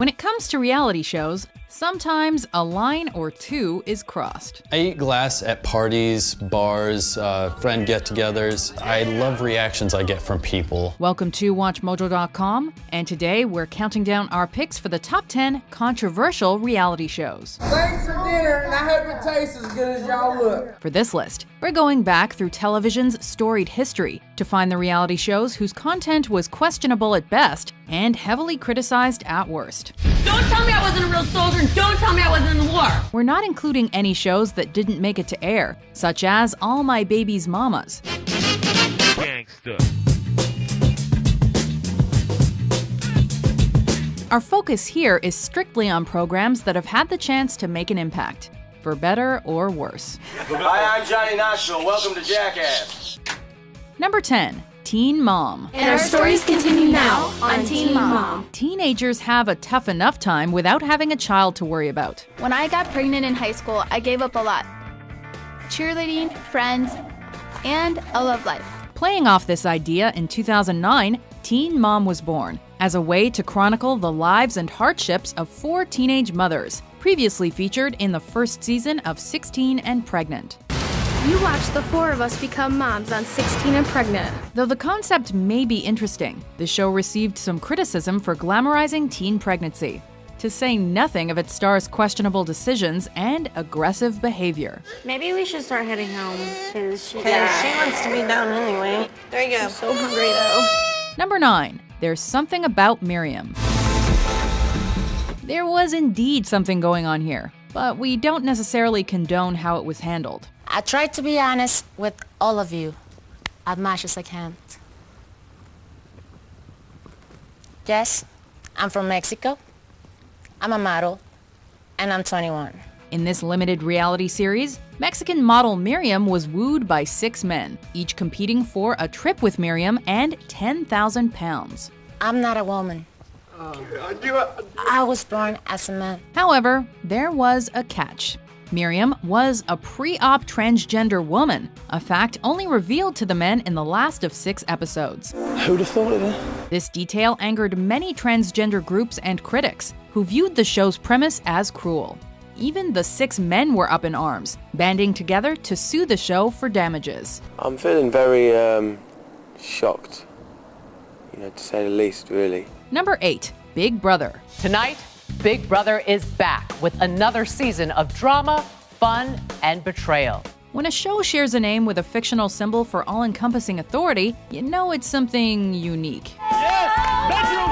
When it comes to reality shows, sometimes a line or two is crossed. I eat glass at parties, bars, friend get-togethers. I love reactions I get from people. Welcome to WatchMojo.com, and today we're counting down our picks for the top 10 controversial reality shows. Thanks for dinner, and I hope it tastes as good as y'all look. For this list, we're going back through television's storied history to find the reality shows whose content was questionable at best and heavily criticized at worst. Don't tell me I wasn't a real soldier, and don't tell me I wasn't in the war. We're not including any shows that didn't make it to air, such as All My Baby's Mamas. Gangsta. Our focus here is strictly on programs that have had the chance to make an impact, for better or worse. Hi, I'm Johnny Knoxville. Welcome to Jackass. Number 10. Teen Mom. And our stories continue now on Teen Mom. Teenagers have a tough enough time without having a child to worry about. When I got pregnant in high school, I gave up a lot. Cheerleading, friends, and a love life. Playing off this idea in 2009, Teen Mom was born as a way to chronicle the lives and hardships of 4 teenage mothers, previously featured in the first season of 16 and Pregnant. You watch the 4 of us become moms on 16 and Pregnant. Though the concept may be interesting, the show received some criticism for glamorizing teen pregnancy, to say nothing of its stars' questionable decisions and aggressive behavior. Maybe we should start heading home, because she wants to be down anyway. There you go. I'm so hungry though. Number 9. There's Something About Miriam. There was indeed something going on here, but we don't necessarily condone how it was handled. I try to be honest with all of you as much as I can. Yes, I'm from Mexico, I'm a model, and I'm 21. In this limited reality series, Mexican model Miriam was wooed by 6 men, each competing for a trip with Miriam and 10,000 pounds. I'm not a woman. I was born as a man. However, there was a catch. Miriam was a pre-op transgender woman, a fact only revealed to the men in the last of 6 episodes. Who'd have thought of that? This detail angered many transgender groups and critics, who viewed the show's premise as cruel. Even the 6 men were up in arms, banding together to sue the show for damages. I'm feeling very shocked, to say the least, really. Number 8. Big Brother. Tonight, Big Brother is back with another season of drama, fun, and betrayal. When a show shares a name with a fictional symbol for all-encompassing authority, you know it's something unique. Yes! Bedroom!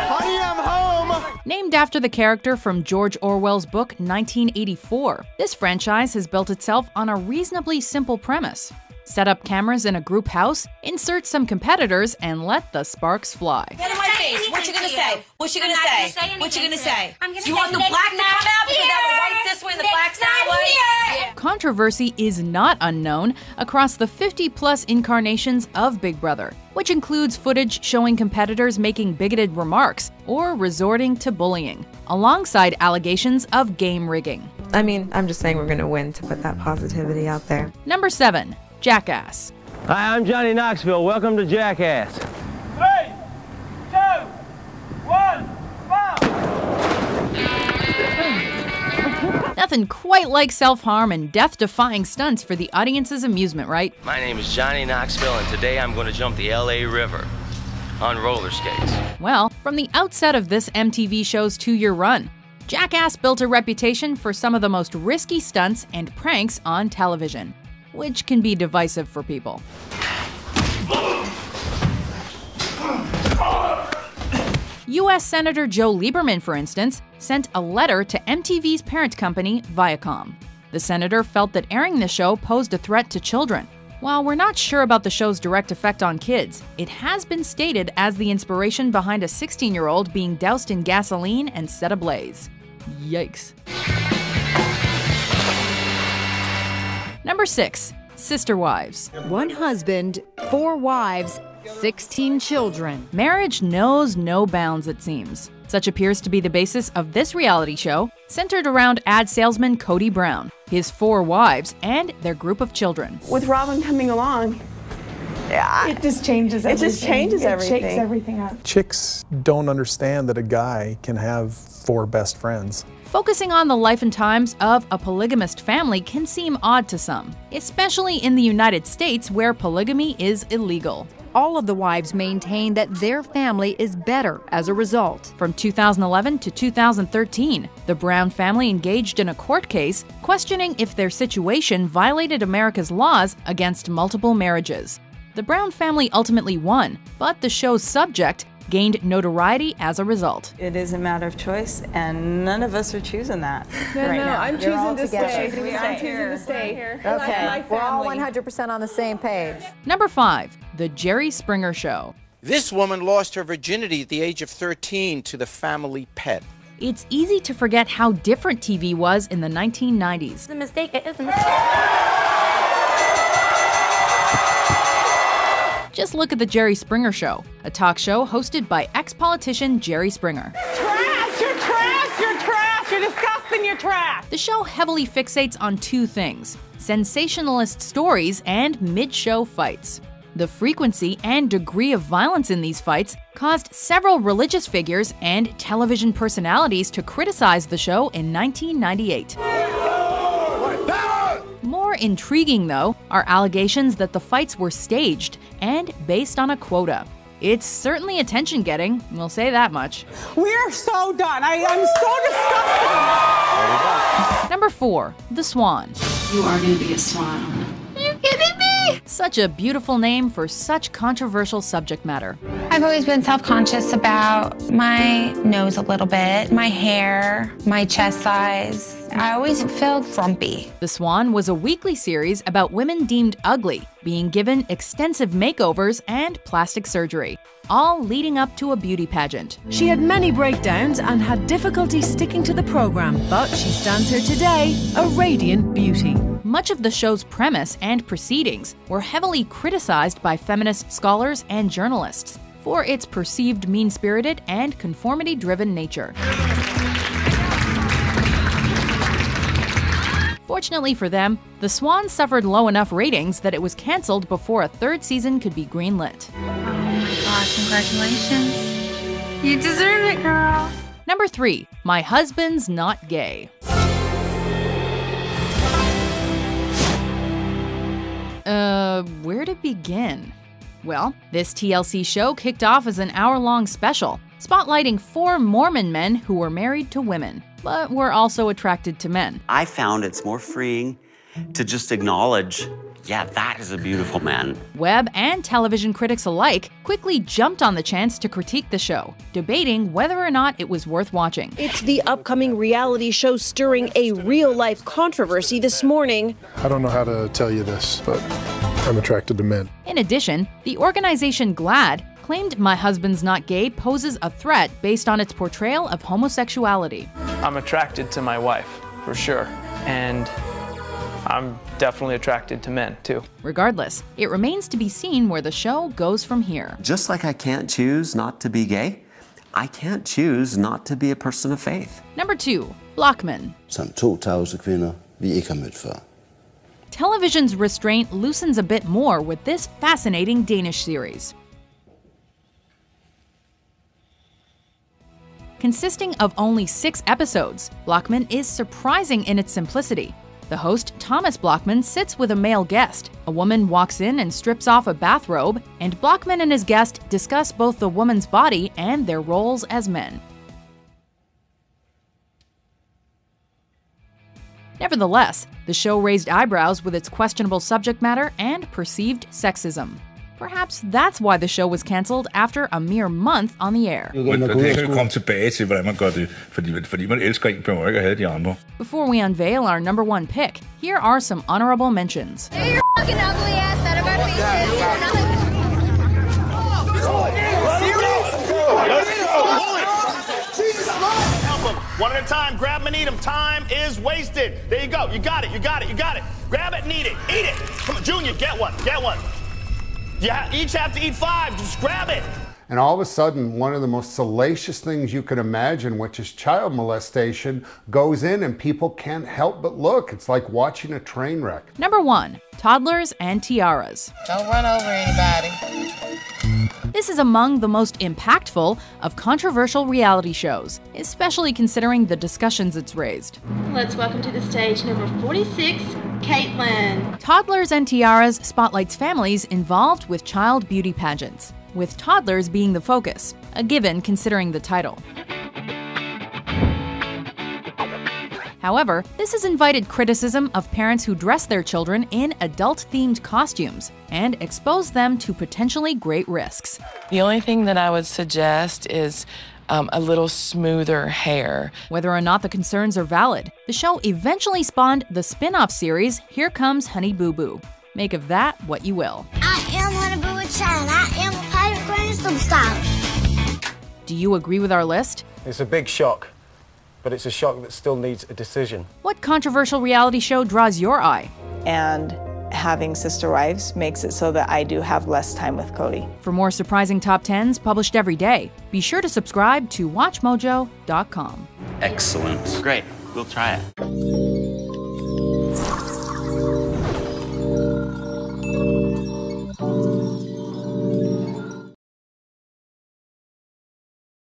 Honey, I'm home! Named after the character from George Orwell's book 1984, this franchise has built itself on a reasonably simple premise. Set up cameras in a group house, insert some competitors, and let the sparks fly. Get in my face. What you gonna say? What you gonna say? What you gonna say? You want the black to come out because that the white's this way and the black's that way? Yeah. Controversy is not unknown across the 50-plus incarnations of Big Brother, which includes footage showing competitors making bigoted remarks or resorting to bullying, alongside allegations of game rigging. I mean, I'm just saying we're gonna win to put that positivity out there. Number 7. Jackass. Hi, I'm Johnny Knoxville. Welcome to Jackass. 3, 2, 1, fire! Nothing quite like self-harm and death-defying stunts for the audience's amusement, right? My name is Johnny Knoxville, and today I'm going to jump the LA River on roller skates. Well, from the outset of this MTV show's 2-year run, Jackass built a reputation for some of the most risky stunts and pranks on television, which can be divisive for people. U.S. Senator Joe Lieberman, for instance, sent a letter to MTV's parent company, Viacom. The senator felt that airing the show posed a threat to children. While we're not sure about the show's direct effect on kids, it has been stated as the inspiration behind a 16-year-old being doused in gasoline and set ablaze. Yikes. Number 6. Sister Wives. 1 husband, 4 wives, 16 children. Marriage knows no bounds, it seems. Such appears to be the basis of this reality show, centered around ad salesman Cody Brown, his 4 wives, and their group of children. With Robin coming along, Yeah. It just changes everything. It just changes everything. It shakes everything up. Chicks don't understand that a guy can have 4 best friends. Focusing on the life and times of a polygamist family can seem odd to some, especially in the United States where polygamy is illegal. All of the wives maintain that their family is better as a result. From 2011 to 2013, the Brown family engaged in a court case questioning if their situation violated America's laws against multiple marriages. The Brown family ultimately won, but the show's subject gained notoriety as a result. It is a matter of choice, and none of us are choosing that right now. I'm choosing to stay. I'm choosing to stay. Okay, we're all 100% on the same page. Number 5, The Jerry Springer Show. This woman lost her virginity at the age of 13 to the family pet. It's easy to forget how different TV was in the 1990s. It's a mistake. It is a mistake. Just look at The Jerry Springer Show, a talk show hosted by ex-politician Jerry Springer. Trash! You're trash! You're trash! You're disgusting! You're trash! The show heavily fixates on 2 things: sensationalist stories and mid-show fights. The frequency and degree of violence in these fights caused several religious figures and television personalities to criticize the show in 1998. More intriguing, though, are allegations that the fights were staged and based on a quota. It's certainly attention-getting, we'll say that much. We're so done. I'm so disgusted. Number 4, The Swan. You are going to be a swan. Are you kidding me? Such a beautiful name for such controversial subject matter. I've always been self-conscious about my nose a little bit, my hair, my chest size. I always felt frumpy. The Swan was a weekly series about women deemed ugly, being given extensive makeovers and plastic surgery, all leading up to a beauty pageant. She had many breakdowns and had difficulty sticking to the program, but she stands here today, a radiant beauty. Much of the show's premise and proceedings were heavily criticized by feminist scholars and journalists for its perceived mean-spirited and conformity-driven nature. Fortunately for them, The Swan suffered low enough ratings that it was canceled before a 3rd season could be greenlit. Oh my God, congratulations. You deserve it, girl. Number 3, My Husband's Not Gay. Where to begin? Well, this TLC show kicked off as an hour-long special, spotlighting 4 Mormon men who were married to women, but were also attracted to men. I found it's more freeing to just acknowledge, yeah, that is a beautiful man. Web and television critics alike quickly jumped on the chance to critique the show, debating whether or not it was worth watching. It's the upcoming reality show stirring a real-life controversy this morning. I don't know how to tell you this, but I'm attracted to men. In addition, the organization GLAAD claimed My Husband's Not Gay poses a threat based on its portrayal of homosexuality. I'm attracted to my wife, for sure, and I'm definitely attracted to men, too. Regardless, it remains to be seen where the show goes from here. Just like I can't choose not to be gay, I can't choose not to be a person of faith. Number 2, Lockman. Samt 2 tavse kvinder, vi ikke har mødt før. Television's restraint loosens a bit more with this fascinating Danish series. Consisting of only 6 episodes, Lockman is surprising in its simplicity. The host, Thomas Blockman, sits with a male guest. A woman walks in and strips off a bathrobe, and Blockman and his guest discuss both the woman's body and their roles as men. Nevertheless, the show raised eyebrows with its questionable subject matter and perceived sexism. Perhaps that's why the show was cancelled after a mere month on the air. Before we unveil our number 1 pick, here are some honorable mentions. Get your fucking ugly ass out of our faces. One at a time, grab them and eat them. Time is wasted. There you go. You got it. You got it. You got it. Grab it and eat it. Eat it. Come on, Junior, get one. Get one. You each have to eat 5. Just grab it. And all of a sudden, one of the most salacious things you can imagine, which is child molestation, goes in and people can't help but look. It's like watching a train wreck. Number 1. Toddlers and Tiaras. Don't run over anybody. This is among the most impactful of controversial reality shows, especially considering the discussions it's raised. Let's welcome to the stage number 46, Caitlin. Toddlers and Tiaras spotlights families involved with child beauty pageants, with toddlers being the focus, a given considering the title. However, this has invited criticism of parents who dress their children in adult-themed costumes and expose them to potentially great risks. The only thing that I would suggest is a little smoother hair. Whether or not the concerns are valid, the show eventually spawned the spin-off series Here Comes Honey Boo Boo. Make of that what you will. I am Honey Boo Boo Child. I am a pirate grand superstar. Do you agree with our list? It's a big shock, but it's a shock that still needs a decision. What controversial reality show draws your eye? And having sister wives makes it so that I do have less time with Cody. For more surprising top 10s published every day, be sure to subscribe to WatchMojo.com. Excellent. Great. We'll try it.